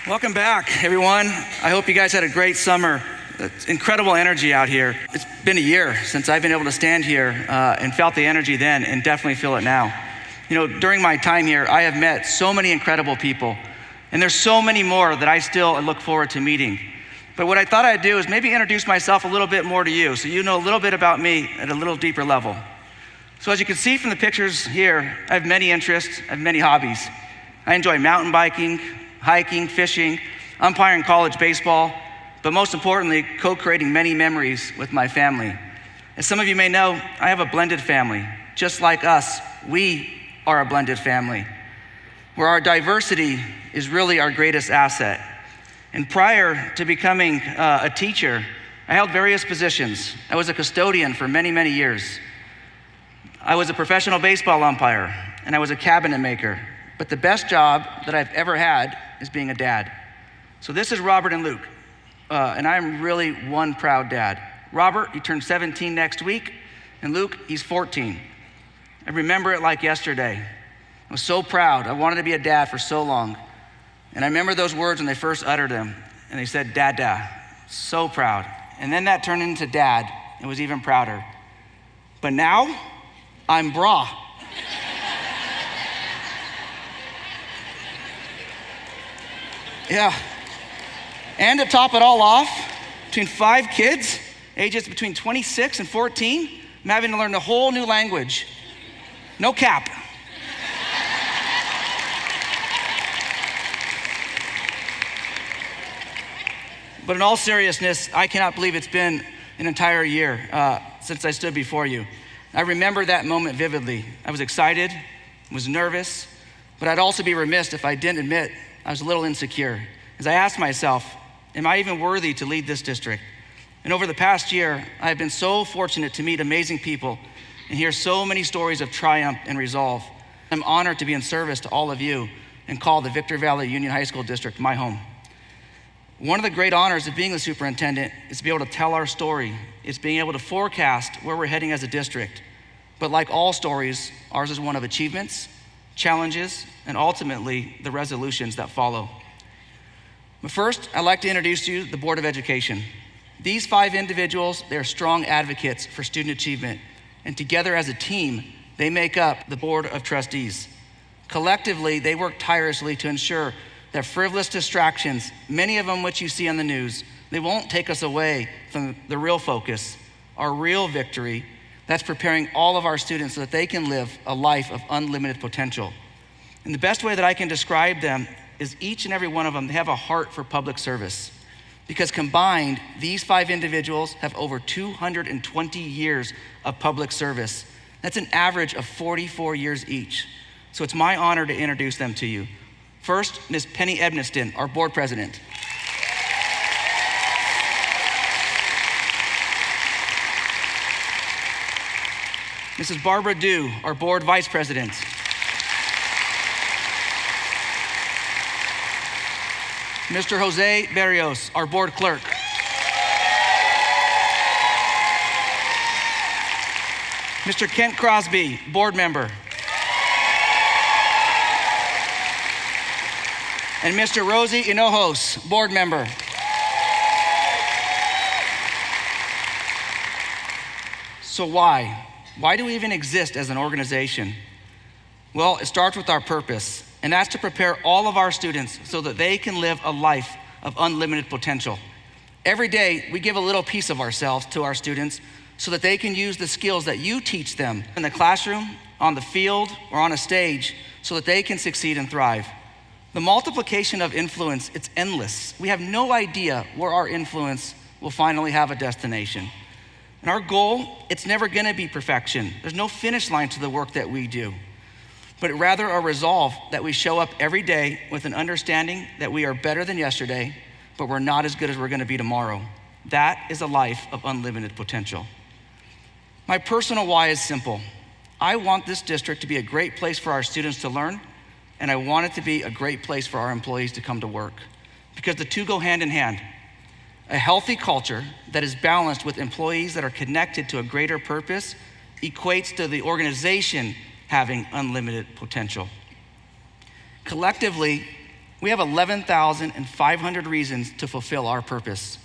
Welcome back, everyone. I hope you guys had a great summer. It's incredible energy out here. It's been a year since I've been able to stand here and felt the energy then and definitely feel it now. You know, during my time here, I have met so many incredible people, and there's so many more that I still look forward to meeting. But what I thought I'd do is maybe introduce myself a little bit more to you so you know a little bit about me at a little deeper level. So as you can see from the pictures here, I have many interests, I have many hobbies. I enjoy mountain biking, hiking, fishing, umpiring college baseball, but most importantly, co-creating many memories with my family. As some of you may know, I have a blended family. Just like us, we are a blended family, where our diversity is really our greatest asset. And prior to becoming a teacher, I held various positions. I was a custodian for many, many years. I was a professional baseball umpire, and I was a cabinet maker. But the best job that I've ever had is being a dad. So this is Robert and Luke, and I'm really one proud dad. Robert, he turned 17 next week, and Luke, he's 14. I remember it like yesterday. I was so proud. I wanted to be a dad for so long. And I remember those words when they first uttered them, and they said, Dada. So proud. And then that turned into Dad. It was even prouder. But now, I'm Bra. Yeah. And to top it all off, between 5 kids, ages between 26 and 14, I'm having to learn a whole new language. No cap. But in all seriousness, I cannot believe it's been an entire year since I stood before you. I remember that moment vividly. I was excited, was nervous, but I'd also be remiss if I didn't admit I was a little insecure, as I asked myself, am I even worthy to lead this district? And over the past year, I've been so fortunate to meet amazing people and hear so many stories of triumph and resolve. I'm honored to be in service to all of you and call the Victor Valley Union High School District my home. One of the great honors of being the superintendent is to be able to tell our story. It's being able to forecast where we're heading as a district. But like all stories, ours is one of achievements, challenges, and ultimately the resolutions that follow. But first, I'd like to introduce to you the Board of Education. These 5 individuals, they're strong advocates for student achievement, and together as a team, they make up the Board of Trustees. Collectively, they work tirelessly to ensure that frivolous distractions, many of them which you see on the news, they won't take us away from the real focus, our real victory, that's preparing all of our students so that they can live a life of unlimited potential. And the best way that I can describe them is each and every one of them, they have a heart for public service. Because combined, these 5 individuals have over 220 years of public service. That's an average of 44 years each. So it's my honor to introduce them to you. First, Ms. Penny Ebniston, our board president. Mrs. Barbara Dew, our board vice president. Mr. Jose Berrios, our board clerk. Mr. Kent Crosby, board member. And Mr. Rosie Hinojos, board member. So why? Why do we even exist as an organization? Well, it starts with our purpose, and that's to prepare all of our students so that they can live a life of unlimited potential. Every day, we give a little piece of ourselves to our students so that they can use the skills that you teach them in the classroom, on the field, or on a stage so that they can succeed and thrive. The multiplication of influence, it's endless. We have no idea where our influence will finally have a destination. And our goal, it's never gonna be perfection. There's no finish line to the work that we do, but rather a resolve that we show up every day with an understanding that we are better than yesterday, but we're not as good as we're gonna be tomorrow. That is a life of unlimited potential. My personal why is simple. I want this district to be a great place for our students to learn, and I want it to be a great place for our employees to come to work, because the two go hand in hand. A healthy culture that is balanced with employees that are connected to a greater purpose equates to the organization having unlimited potential. Collectively, We have 11,500 reasons to fulfill our purpose.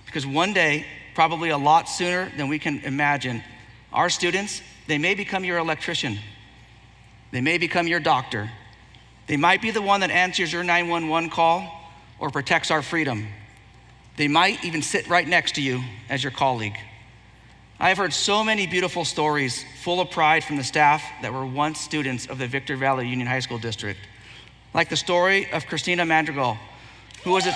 Because one day, probably a lot sooner than we can imagine, our students, they may become your electrician. They may become your doctor. They might be the one that answers your 911 call or protects our freedom. They might even sit right next to you as your colleague. I have heard so many beautiful stories full of pride from the staff that were once students of the Victor Valley Union High School District. Like the story of Christina Madrigal, who was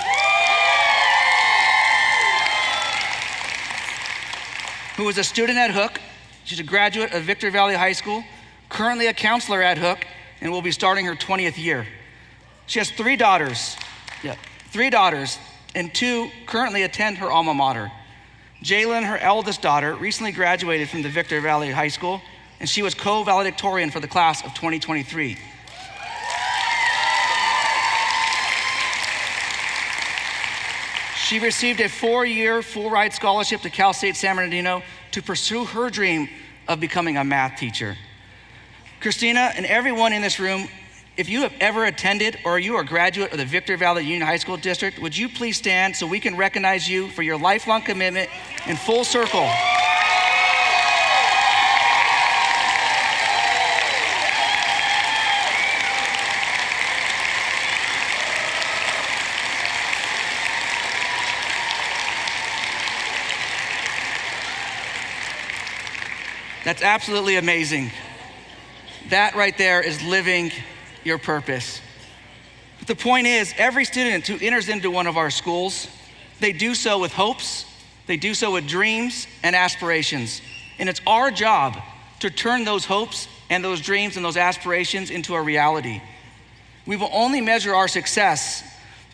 a student at Hook. She's a graduate of Victor Valley High School, currently a counselor at Hook, and will be starting her 20th year. She has three daughters, and two currently attend her alma mater. Jalen, her eldest daughter, recently graduated from the Victor Valley High School, and she was co-valedictorian for the class of 2023. She received a 4-year full-ride scholarship to Cal State San Bernardino to pursue her dream of becoming a math teacher. Christina and everyone in this room, if you have ever attended or you are a graduate of the Victor Valley Union High School District, would you please stand so we can recognize you for your lifelong commitment in full circle? That's absolutely amazing. That right there is living your purpose. But the point is, every student who enters into one of our schools, they do so with hopes, they do so with dreams and aspirations. And it's our job to turn those hopes and those dreams and those aspirations into a reality. We will only measure our success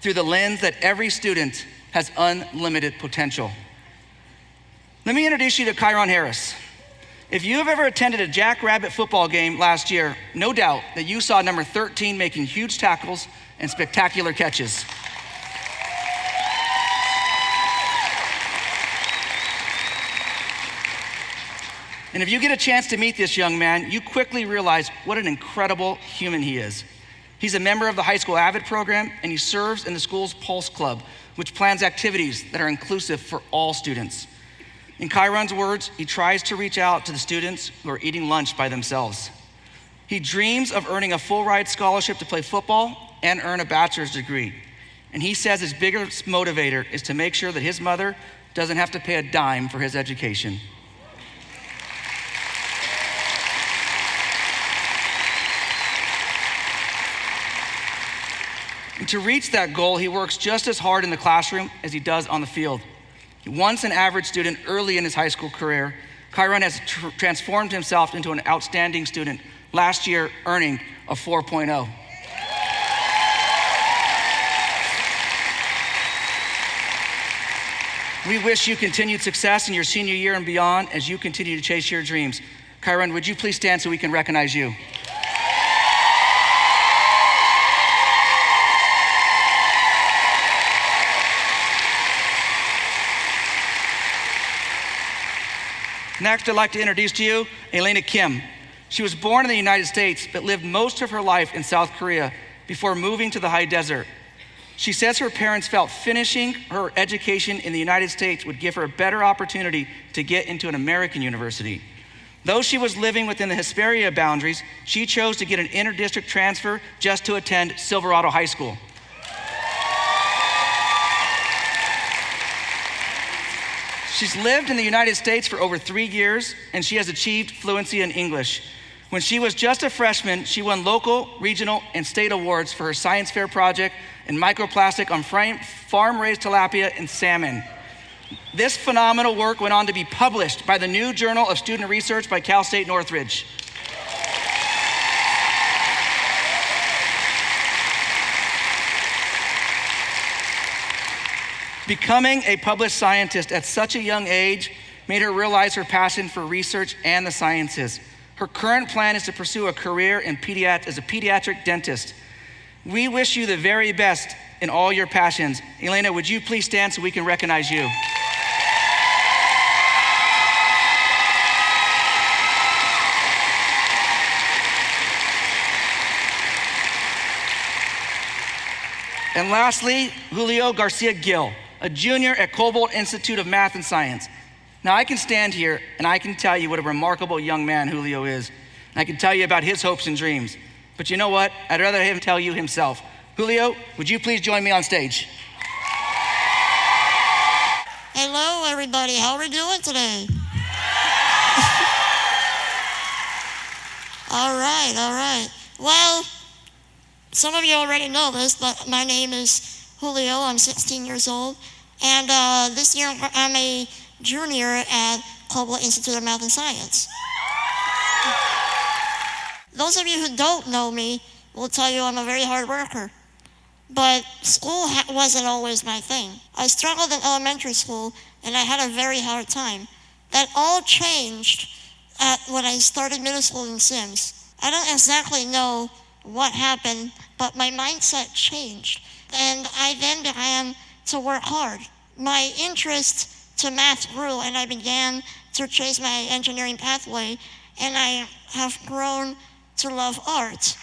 through the lens that every student has unlimited potential. Let me introduce you to Kyron Harris. If you have ever attended a Jackrabbit football game last year, no doubt that you saw number 13 making huge tackles and spectacular catches. And if you get a chance to meet this young man, you quickly realize what an incredible human he is. He's a member of the high school AVID program, and he serves in the school's Pulse Club, which plans activities that are inclusive for all students. In Kyron's words, he tries to reach out to the students who are eating lunch by themselves. He dreams of earning a full-ride scholarship to play football and earn a bachelor's degree. And he says his biggest motivator is to make sure that his mother doesn't have to pay a dime for his education. And to reach that goal, he works just as hard in the classroom as he does on the field. Once an average student early in his high school career, Kyron has transformed himself into an outstanding student, last year earning a 4.0. We wish you continued success in your senior year and beyond as you continue to chase your dreams. Kyron, would you please stand so we can recognize you? Next, I'd like to introduce to you Elina Kim. She was born in the United States, but lived most of her life in South Korea before moving to the high desert. She says her parents felt finishing her education in the United States would give her a better opportunity to get into an American university. Though she was living within the Hesperia boundaries, she chose to get an inter-district transfer just to attend Silverado High School. She's lived in the United States for over 3 years, and she has achieved fluency in English. When she was just a freshman, she won local, regional, and state awards for her science fair project in microplastic on farm-raised tilapia and salmon. This phenomenal work went on to be published by the New Journal of Student Research by Cal State Northridge. Becoming a published scientist at such a young age made her realize her passion for research and the sciences. Her current plan is to pursue a career in as a pediatric dentist. We wish you the very best in all your passions. Elina, would you please stand so we can recognize you? And lastly, Julio Garcia-Gil, a junior at Cobalt Institute of Math and Science. Now I can stand here and I can tell you what a remarkable young man Julio is. And I can tell you about his hopes and dreams. But you know what? I'd rather have him tell you himself. Julio, would you please join me on stage? Hello, everybody. How are we doing today? All right. Well, some of you already know this, but my name is Julio. I'm 16 years old. And this year, I'm a junior at Cobalt Institute of Math and Science. Those of you who don't know me will tell you I'm a very hard worker. But school wasn't always my thing. I struggled in elementary school, and I had a very hard time. That all changed when I started middle school in CIMS. I don't exactly know what happened, but my mindset changed. And I then began to work hard. My interest to math grew, and I began to chase my engineering pathway, and I have grown to love art.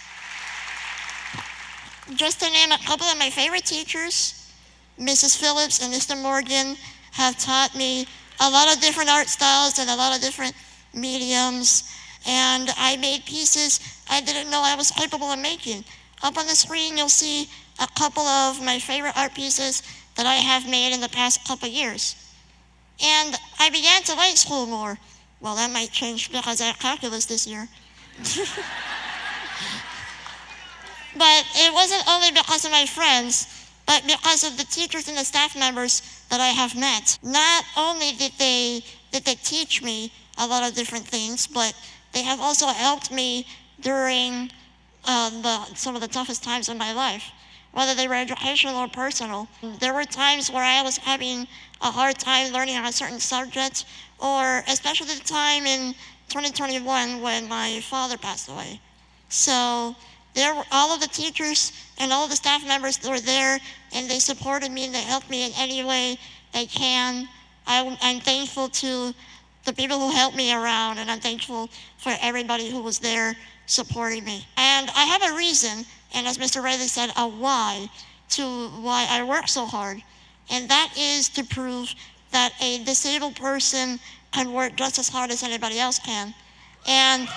Just to name a couple of my favorite teachers, Mrs. Phillips and Mr. Morgan have taught me a lot of different art styles and a lot of different mediums, and I made pieces I didn't know I was capable of making. Up on the screen, you'll see a couple of my favorite art pieces that I have made in the past couple years. And I began to like school more. Well, that might change because I have calculus this year. But it wasn't only because of my friends, but because of the teachers and the staff members that I have met. Not only did they teach me a lot of different things, but they have also helped me during some of the toughest times in my life, whether they were educational or personal. There were times where I was having a hard time learning on a certain subject, or especially the time in 2021 when my father passed away. So all of the teachers and all of the staff members were there, and they supported me and they helped me in any way they can. I'm thankful to the people who helped me around, and I'm thankful for everybody who was there supporting me. And I have a reason, and as Mr. Riley said, a why to why I work so hard. And that is to prove that a disabled person can work just as hard as anybody else can. And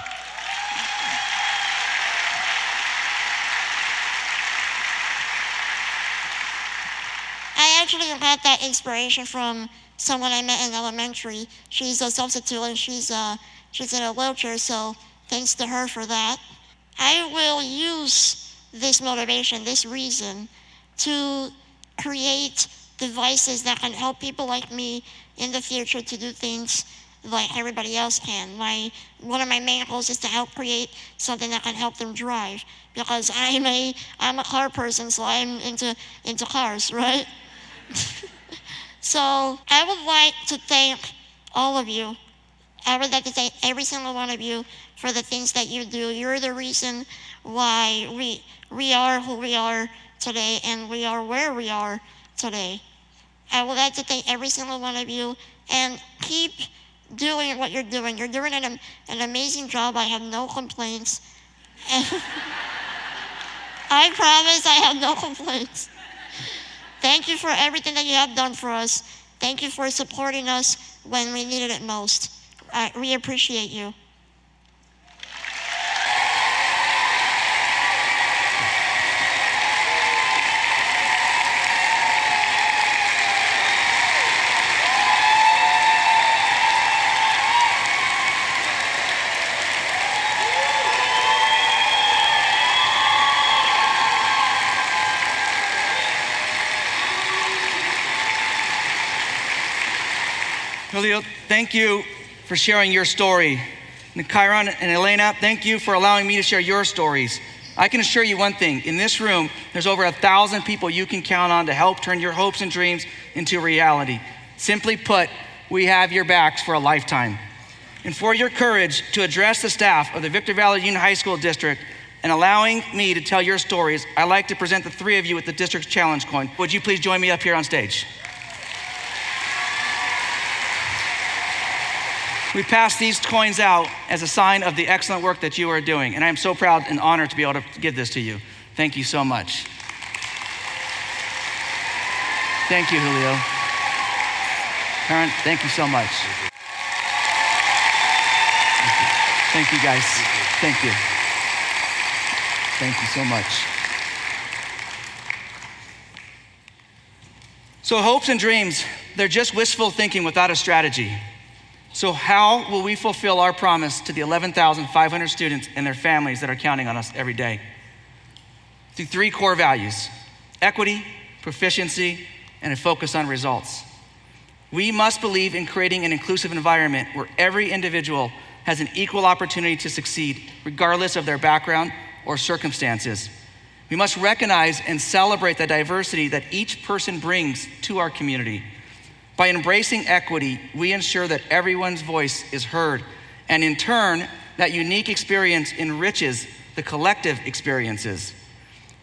I actually got that inspiration from someone I met in elementary. She's a substitute and she's in a wheelchair, so thanks to her for that. I will use this motivation, this reason, to create devices that can help people like me in the future to do things like everybody else can. One of my main goals is to help create something that can help them drive, because I'm a car person, so I'm into cars, right? So I would like to thank all of you. I would like to thank every single one of you for the things that you do. You're the reason why we are who we are today, and we are where we are today. I would like to thank every single one of you, and keep doing what you're doing. You're doing an amazing job. I have no complaints. I promise I have no complaints. Thank you for everything that you have done for us. Thank you for supporting us when we needed it most. We appreciate you. Julio, thank you for sharing your story. And Kyron and Elina, thank you for allowing me to share your stories. I can assure you one thing, in this room, there's over 1,000 people you can count on to help turn your hopes and dreams into reality. Simply put, we have your backs for a lifetime. And for your courage to address the staff of the Victor Valley Union High School District and allowing me to tell your stories, I'd like to present the three of you with the District's Challenge coin. Would you please join me up here on stage? We pass these coins out as a sign of the excellent work that you are doing. And I am so proud and honored to be able to give this to you. Thank you so much. Thank you, Julio. Kyron, thank you so much. Thank you, guys. Thank you. Thank you so much. So hopes and dreams, they're just wishful thinking without a strategy. So how will we fulfill our promise to the 11,500 students and their families that are counting on us every day? Through 3 core values: equity, proficiency, and a focus on results. We must believe in creating an inclusive environment where every individual has an equal opportunity to succeed, regardless of their background or circumstances. We must recognize and celebrate the diversity that each person brings to our community. By embracing equity, we ensure that everyone's voice is heard, and in turn, that unique experience enriches the collective experiences.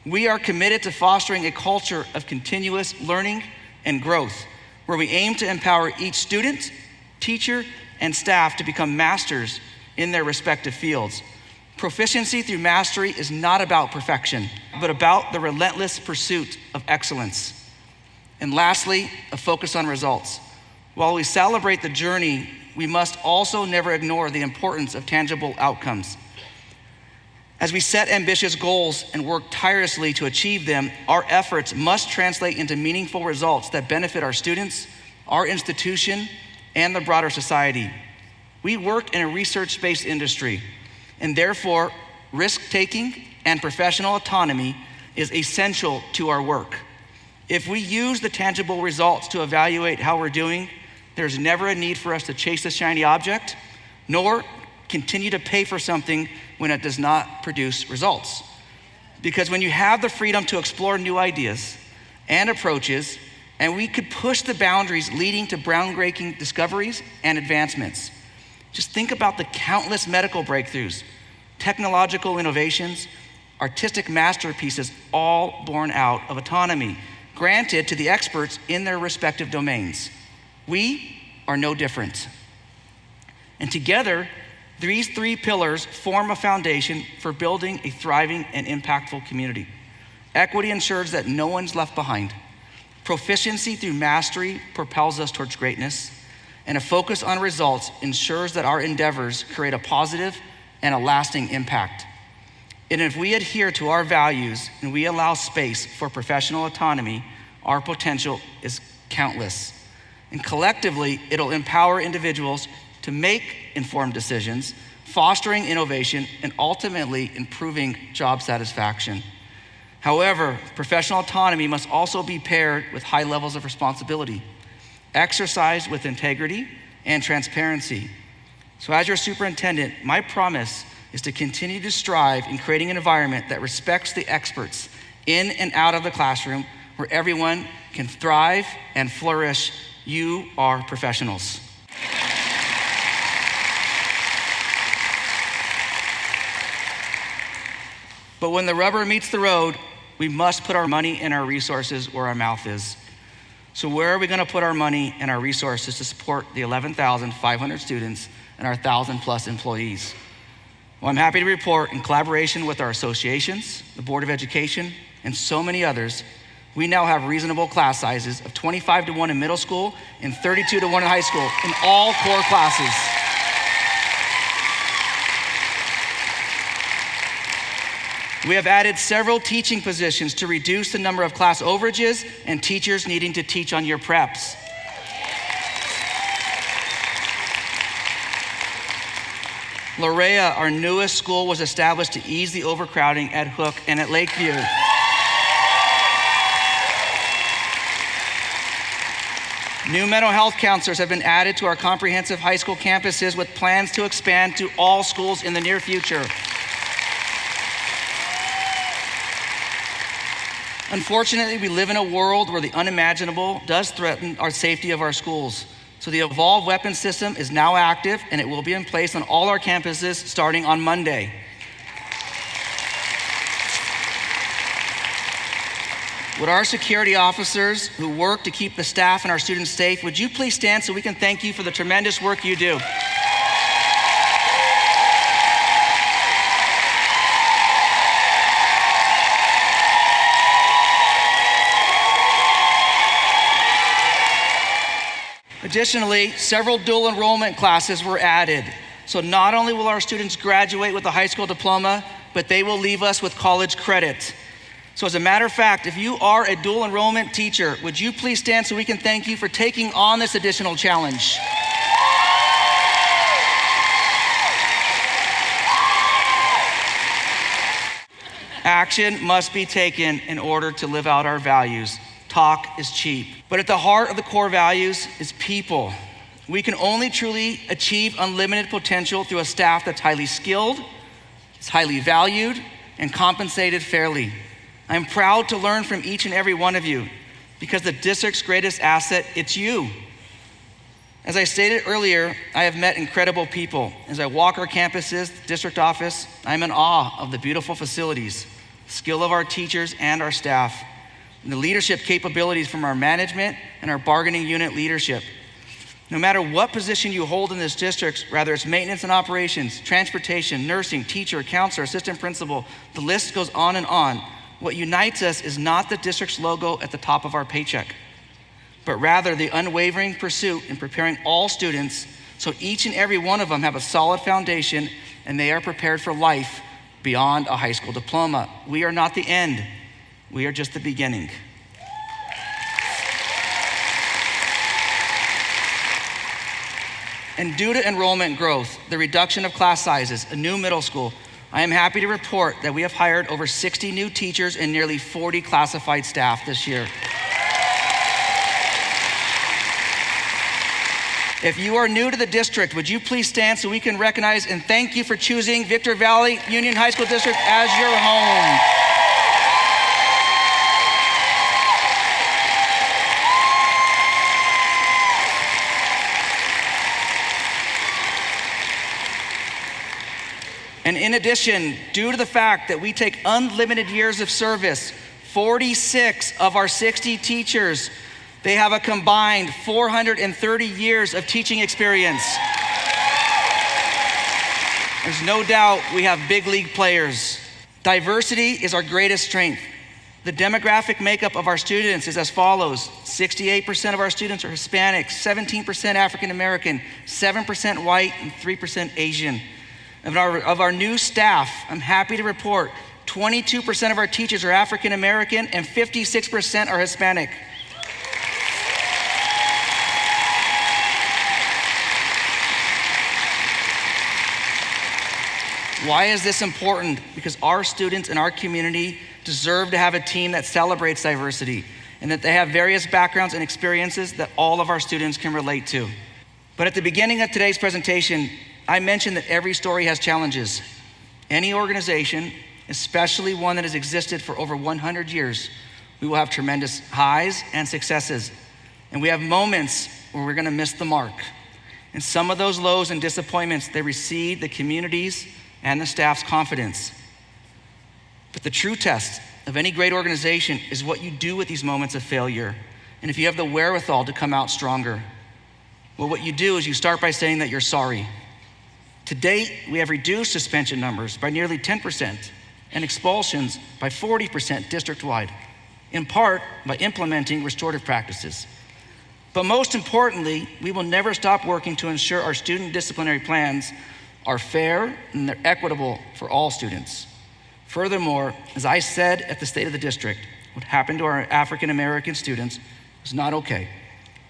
We are committed to fostering a culture of continuous learning and growth, where we aim to empower each student, teacher, and staff to become masters in their respective fields. Proficiency through mastery is not about perfection, but about the relentless pursuit of excellence. And lastly, a focus on results. While we celebrate the journey, we must also never ignore the importance of tangible outcomes. As we set ambitious goals and work tirelessly to achieve them, our efforts must translate into meaningful results that benefit our students, our institution, and the broader society. We work in a research-based industry, and therefore, risk-taking and professional autonomy is essential to our work. If we use the tangible results to evaluate how we're doing, there's never a need for us to chase the shiny object, nor continue to pay for something when it does not produce results. Because when you have the freedom to explore new ideas and approaches, and we could push the boundaries leading to groundbreaking discoveries and advancements. Just think about the countless medical breakthroughs, technological innovations, artistic masterpieces, all born out of autonomy, granted to the experts in their respective domains. We are no different. And together, these 3 pillars form a foundation for building a thriving and impactful community. Equity ensures that no one's left behind. Proficiency through mastery propels us towards greatness, and a focus on results ensures that our endeavors create a positive and a lasting impact. And if we adhere to our values and we allow space for professional autonomy, our potential is countless. And collectively, it'll empower individuals to make informed decisions, fostering innovation, and ultimately improving job satisfaction. However, professional autonomy must also be paired with high levels of responsibility, exercised with integrity and transparency. So as your superintendent, my promise is to continue to strive in creating an environment that respects the experts in and out of the classroom, where everyone can thrive and flourish. You are professionals. But when the rubber meets the road, we must put our money and our resources where our mouth is. So where are we going to put our money and our resources to support the 11,500 students and our 1,000+ employees? Well, I'm happy to report, in collaboration with our associations, the Board of Education, and so many others, we now have reasonable class sizes of 25-1 in middle school and 32-1 in high school in all core classes. We have added several teaching positions to reduce the number of class overages and teachers needing to teach on year preps. Lorea, our newest school, was established to ease the overcrowding at Hook and at Lakeview. New mental health counselors have been added to our comprehensive high school campuses, with plans to expand to all schools in the near future. Unfortunately, we live in a world where the unimaginable does threaten our safety of our schools. So the Evolved Weapons System is now active, and it will be in place on all our campuses starting on Monday. Would our security officers who work to keep the staff and our students safe, would you please stand so we can thank you for the tremendous work you do? Additionally, several dual enrollment classes were added. So not only will our students graduate with a high school diploma, but they will leave us with college credit. So as a matter of fact, if you are a dual enrollment teacher, would you please stand so we can thank you for taking on this additional challenge? Action must be taken in order to live out our values. Talk is cheap. But at the heart of the core values is people. We can only truly achieve unlimited potential through a staff that's highly skilled, is highly valued, and compensated fairly. I'm proud to learn from each and every one of you because the district's greatest asset, it's you. As I stated earlier, I have met incredible people. As I walk our campuses, the district office, I'm in awe of the beautiful facilities, skill of our teachers and our staff, and the leadership capabilities from our management and our bargaining unit leadership. No matter what position you hold in this district, whether it's maintenance and operations, transportation, nursing, teacher, counselor, assistant principal, the list goes on and on. What unites us is not the district's logo at the top of our paycheck, but rather the unwavering pursuit in preparing all students so each and every one of them have a solid foundation and they are prepared for life beyond a high school diploma. We are not the end, we are just the beginning. And due to enrollment growth, the reduction of class sizes, a new middle school, I am happy to report that we have hired over 60 new teachers and nearly 40 classified staff this year. If you are new to the district, would you please stand so we can recognize and thank you for choosing Victor Valley Union High School District as your home. And in addition, due to the fact that we take unlimited years of service, 46 of our 60 teachers, they have a combined 430 years of teaching experience. There's no doubt we have big league players. Diversity is our greatest strength. The demographic makeup of our students is as follows. 68% of our students are Hispanic, 17% African American, 7% white, and 3% Asian. Of our new staff, I'm happy to report 22% of our teachers are African American and 56% are Hispanic. Why is this important? Because our students in our community deserve to have a team that celebrates diversity and that they have various backgrounds and experiences that all of our students can relate to. But at the beginning of today's presentation, I mentioned that every story has challenges. Any organization, especially one that has existed for over 100 years, we will have tremendous highs and successes. And we have moments where we're gonna miss the mark. And some of those lows and disappointments, they recede the community's and the staff's confidence. But the true test of any great organization is what you do with these moments of failure. And if you have the wherewithal to come out stronger. Well, what you do is you start by saying that you're sorry. To date, we have reduced suspension numbers by nearly 10% and expulsions by 40% district-wide, in part by implementing restorative practices. But most importantly, we will never stop working to ensure our student disciplinary plans are fair and they're equitable for all students. Furthermore, as I said at the State of the District, what happened to our African American students was not okay,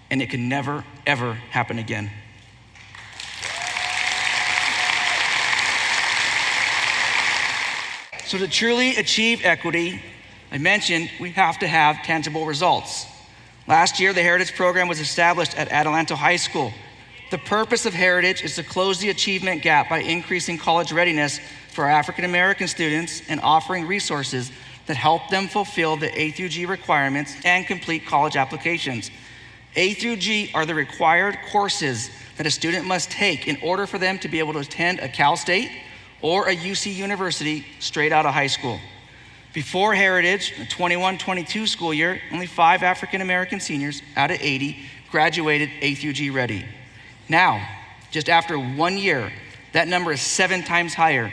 and it can never, ever happen again. So to truly achieve equity, I mentioned we have to have tangible results. Last year, the Heritage Program was established at Adelanto High School. The purpose of Heritage is to close the achievement gap by increasing college readiness for our African American students and offering resources that help them fulfill the A through G requirements and complete college applications. A through G are the required courses that a student must take in order for them to be able to attend a Cal State or a UC University straight out of high school. Before Heritage, the 21-22 school year, only 5 African American seniors out of 80 graduated A through G ready. Now, just after 1 year, that number is 7 times higher.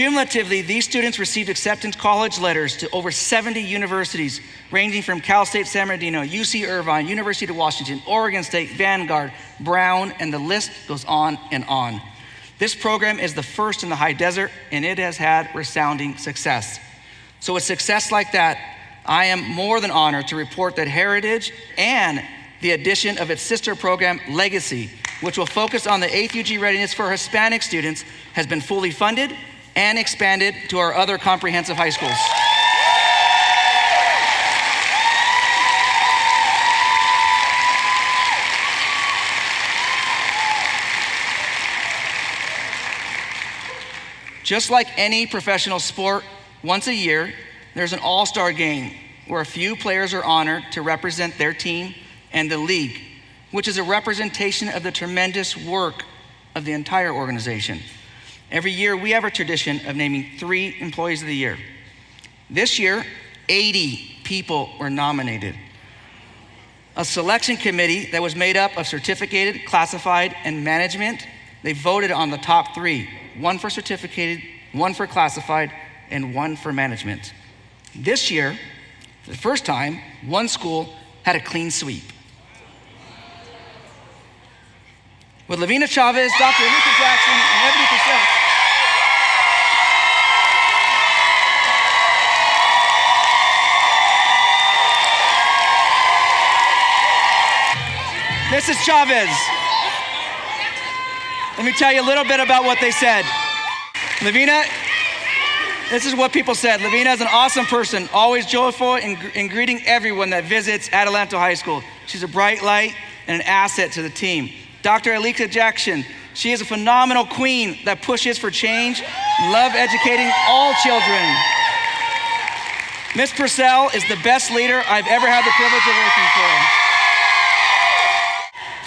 Cumulatively, these students received acceptance college letters to over 70 universities, ranging from Cal State San Bernardino, UC Irvine, University of Washington, Oregon State, Vanguard, Brown, and the list goes on and on. This program is the first in the high desert, and it has had resounding success. So with success like that, I am more than honored to report that Heritage and the addition of its sister program, Legacy, which will focus on the 8th UG readiness for Hispanic students, has been fully funded and expanded to our other comprehensive high schools. Just like any professional sport, once a year, there's an all-star game where a few players are honored to represent their team and the league, which is a representation of the tremendous work of the entire organization. Every year, we have a tradition of naming 3 employees of the year. This year, 80 people were nominated. A selection committee that was made up of certificated, classified, and management, they voted on the top 3, 1 for certificated, 1 for classified, and 1 for management. This year, for the first time, 1 school had a clean sweep. With Levina, Chavez, Dr. Elina, Jackson, and Ebony Purcell. Mrs. Chavez, let me tell you a little bit about what they said. Levina, this is what people said. Levina is an awesome person, always joyful in greeting everyone that visits Adelanto High School. She's a bright light and an asset to the team. Dr. Aleka Jackson, she is a phenomenal queen that pushes for change, love educating all children. Ms. Purcell is the best leader I've ever had the privilege of working for.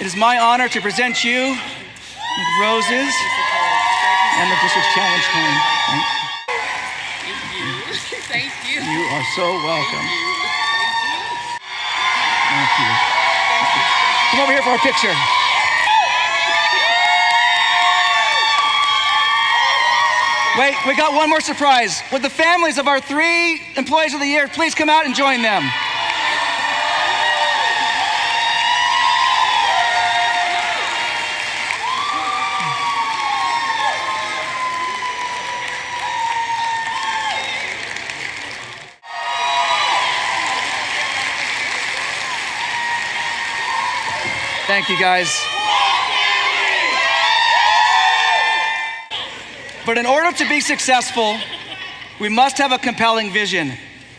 It is my honor to present you with roses and the district's challenge coin. Thank you. You are so welcome. Thank you. Come over here for a picture. Wait, we got one more surprise. Would the families of our 3 employees of the year please come out and join them? Thank you, guys. But in order to be successful, we must have a compelling vision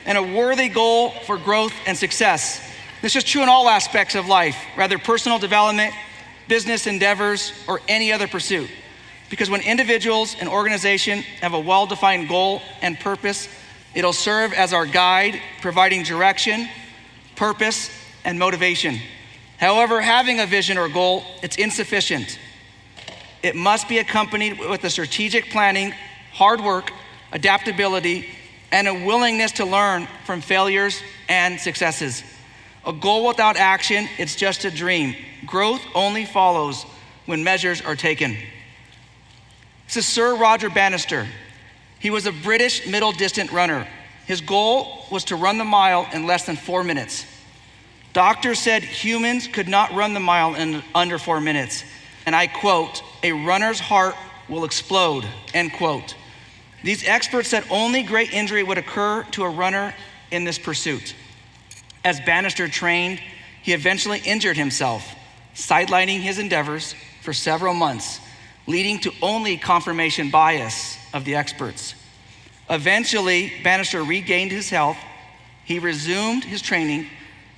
and a worthy goal for growth and success. This is true in all aspects of life, whether personal development, business endeavors, or any other pursuit. Because when individuals and organizations have a well-defined goal and purpose, it'll serve as our guide, providing direction, purpose, and motivation. However, having a vision or goal, it's insufficient. It must be accompanied with a strategic planning, hard work, adaptability, and a willingness to learn from failures and successes. A goal without action, it's just a dream. Growth only follows when measures are taken. This is Sir Roger Bannister. He was a British middle distance runner. His goal was to run the mile in less than 4 minutes. Doctors said humans could not run the mile in under 4 minutes. And I quote, "A runner's heart will explode," end quote. These experts said only great injury would occur to a runner in this pursuit. As Bannister trained, he eventually injured himself, sidelining his endeavors for several months, leading to only confirmation bias of the experts. Eventually, Bannister regained his health. He resumed his training,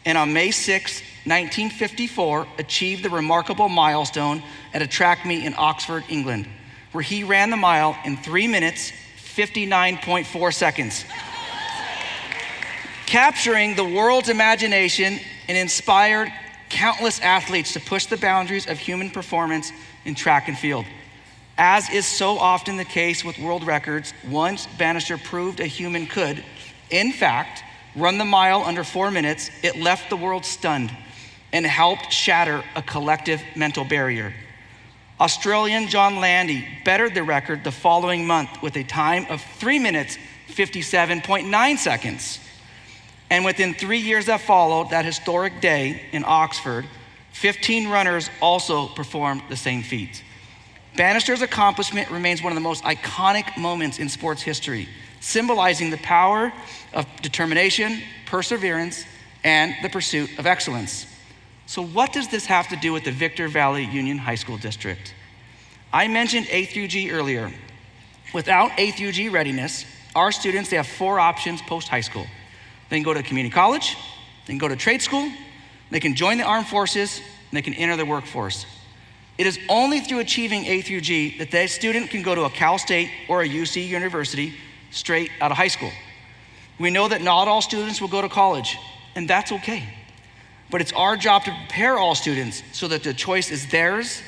and on May 6, 1954, achieved the remarkable milestone at a track meet in Oxford, England, where he ran the mile in 3 minutes, 59.4 seconds, capturing the world's imagination and inspired countless athletes to push the boundaries of human performance in track and field. As is so often the case with world records, once Bannister proved a human could, in fact, run the mile under 4 minutes, it left the world stunned and helped shatter a collective mental barrier. Australian John Landy bettered the record the following month with a time of 3 minutes, 57.9 seconds. And within 3 years that followed that historic day in Oxford, 15 runners also performed the same feat. Bannister's accomplishment remains one of the most iconic moments in sports history, symbolizing the power of determination, perseverance, and the pursuit of excellence. So what does this have to do with the Victor Valley Union High School District? I mentioned A through G earlier. Without A through G readiness, our students, they have 4 options post-high school. They can go to community college, they can go to trade school, they can join the armed forces, and they can enter the workforce. It is only through achieving A through G that that student can go to a Cal State or a UC university straight out of high school. We know that not all students will go to college, and that's okay. But it's our job to prepare all students so that the choice is theirs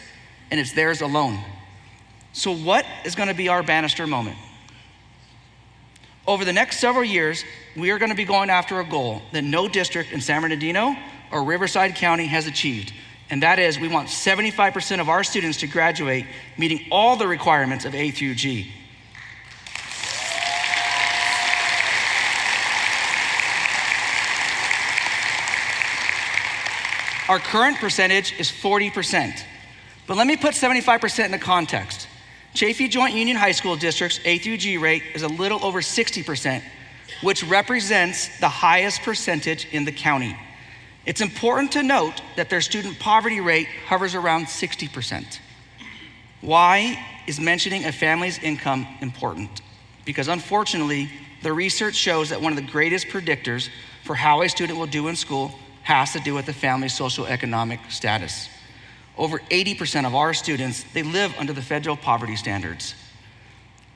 and it's theirs alone. So what is going to be our Bannister moment? Over the next several years, we are going to be going after a goal that no district in San Bernardino or Riverside County has achieved. And that is, we want 75% of our students to graduate meeting all the requirements of A through G. Our current percentage is 40%. But let me put 75% into context. Chaffey Joint Union High School District's A through G rate is a little over 60%, which represents the highest percentage in the county. It's important to note that their student poverty rate hovers around 60%. Why is mentioning a family's income important? Because unfortunately, the research shows that one of the greatest predictors for how a student will do in school has to do with the family's socioeconomic status. Over 80% of our students, they live under the federal poverty standards.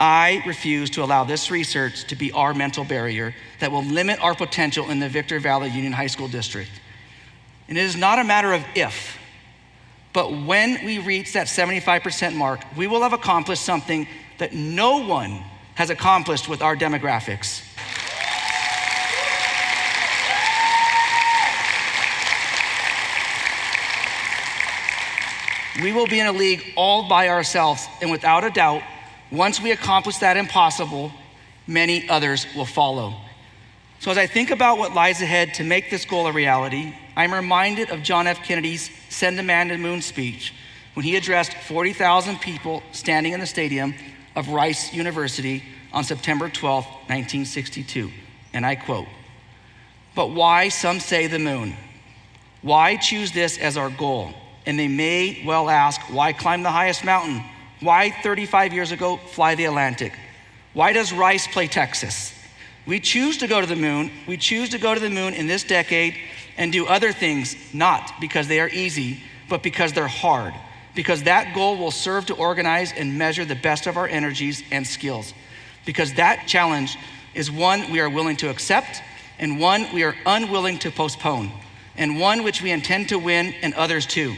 I refuse to allow this research to be our mental barrier that will limit our potential in the Victor Valley Union High School District. And it is not a matter of if, but when we reach that 75% mark, we will have accomplished something that no one has accomplished with our demographics. We will be in a league all by ourselves, and without a doubt, once we accomplish that impossible, many others will follow. So as I think about what lies ahead to make this goal a reality, I'm reminded of John F. Kennedy's Send a Man to the Moon speech when he addressed 40,000 people standing in the stadium of Rice University on September 12, 1962. And I quote, "But why, some say, the moon? Why choose this as our goal? And they may well ask, why climb the highest mountain? Why 35 years ago fly the Atlantic? Why does Rice play Texas? We choose to go to the moon. We choose to go to the moon in this decade and do other things, not because they are easy, but because they're hard. Because that goal will serve to organize and measure the best of our energies and skills. Because that challenge is one we are willing to accept and one we are unwilling to postpone, and one which we intend to win and others too.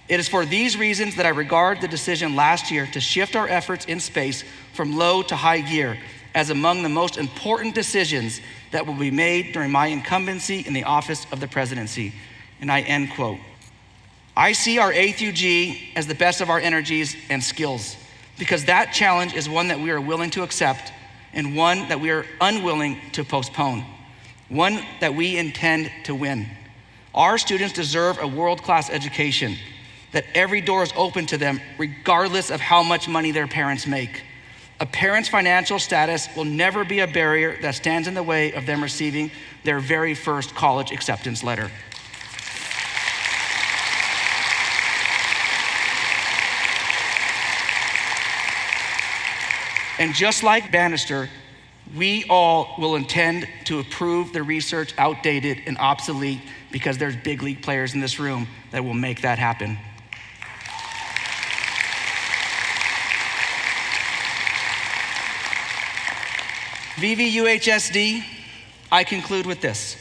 It is for these reasons that I regard the decision last year to shift our efforts in space from low to high gear as among the most important decisions that will be made during my incumbency in the office of the presidency." And I end quote. I see our A through G as the best of our energies and skills, because that challenge is one that we are willing to accept and one that we are unwilling to postpone, one that we intend to win. Our students deserve a world-class education, that every door is open to them regardless of how much money their parents make. A parent's financial status will never be a barrier that stands in the way of them receiving their very first college acceptance letter. And just like Bannister, we all will intend to prove the research outdated and obsolete, because there's big league players in this room that will make that happen. VVUHSD, I conclude with this.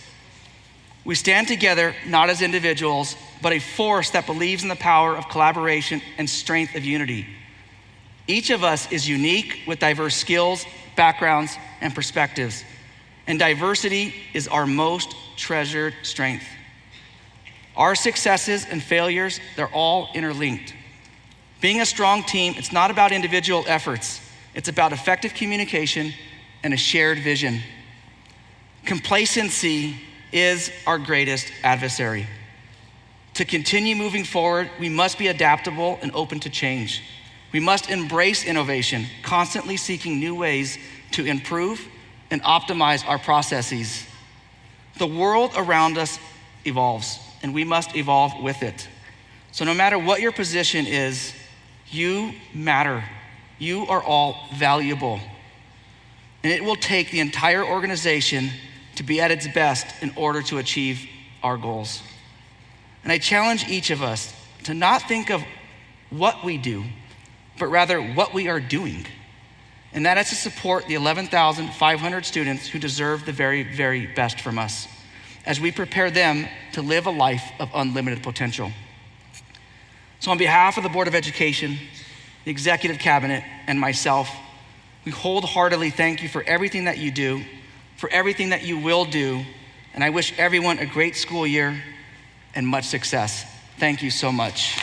We stand together not as individuals, but a force that believes in the power of collaboration and strength of unity. Each of us is unique with diverse skills, backgrounds, and perspectives, and diversity is our most treasured strength. Our successes and failures, they're all interlinked. Being a strong team, it's not about individual efforts. It's about effective communication and a shared vision. Complacency is our greatest adversary. To continue moving forward, we must be adaptable and open to change. We must embrace innovation, constantly seeking new ways to improve and optimize our processes. The world around us evolves, and we must evolve with it. So no matter what your position is, you matter. You are all valuable. And it will take the entire organization to be at its best in order to achieve our goals. And I challenge each of us to not think of what we do, but rather what we are doing. And that is to support the 11,500 students who deserve the very, very best from us as we prepare them to live a life of unlimited potential. So on behalf of the Board of Education, the Executive Cabinet, and myself, we wholeheartedly thank you for everything that you do, for everything that you will do, and I wish everyone a great school year and much success. Thank you so much.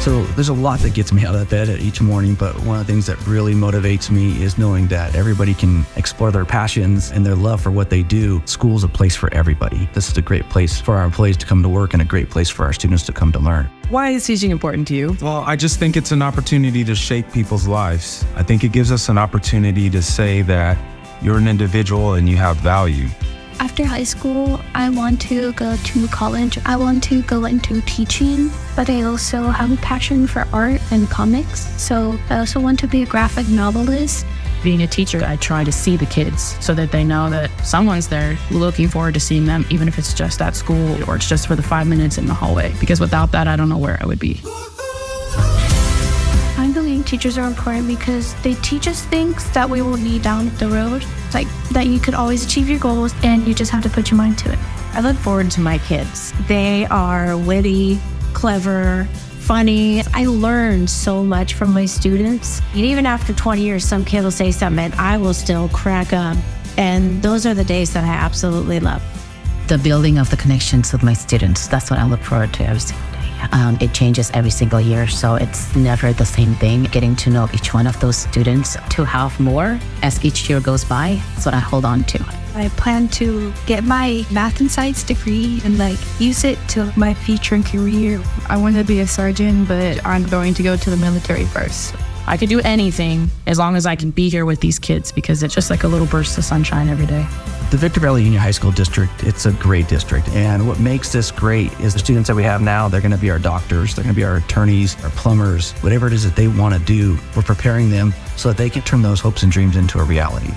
So there's a lot that gets me out of bed each morning, but one of the things that really motivates me is knowing that everybody can explore their passions and their love for what they do. School's a place for everybody. This is a great place for our employees to come to work and a great place for our students to come to learn. Why is teaching important to you? Well, I just think it's an opportunity to shape people's lives. I think it gives us an opportunity to say that you're an individual and you have value. After high school, I want to go to college. I want to go into teaching, but I also have a passion for art and comics. So I also want to be a graphic novelist. Being a teacher, I try to see the kids so that they know that someone's there looking forward to seeing them, even if it's just at school or it's just for the 5 minutes in the hallway. Because without that, I don't know where I would be. I believe teachers are important because they teach us things that we will need down the road. It's like that you could always achieve your goals and you just have to put your mind to it. I look forward to my kids. They are witty, clever, funny. I learn so much from my students. And even after 20 years, some kid will say something and I will still crack up. And those are the days that I absolutely love. The building of the connections with my students, that's what I look forward to every single day. It changes every single year, so it's never the same thing. Getting to know each one of those students to have more as each year goes by, that's what I hold on to. I plan to get my math and science degree and use it to my future career. I want to be a sergeant, but I'm going to go to the military first. I could do anything as long as I can be here with these kids because it's just like a little burst of sunshine every day. The Victor Valley Union High School District, it's a great district. And what makes this great is the students that we have now, they're gonna be our doctors, they're gonna be our attorneys, our plumbers, whatever it is that they wanna do, we're preparing them so that they can turn those hopes and dreams into a reality.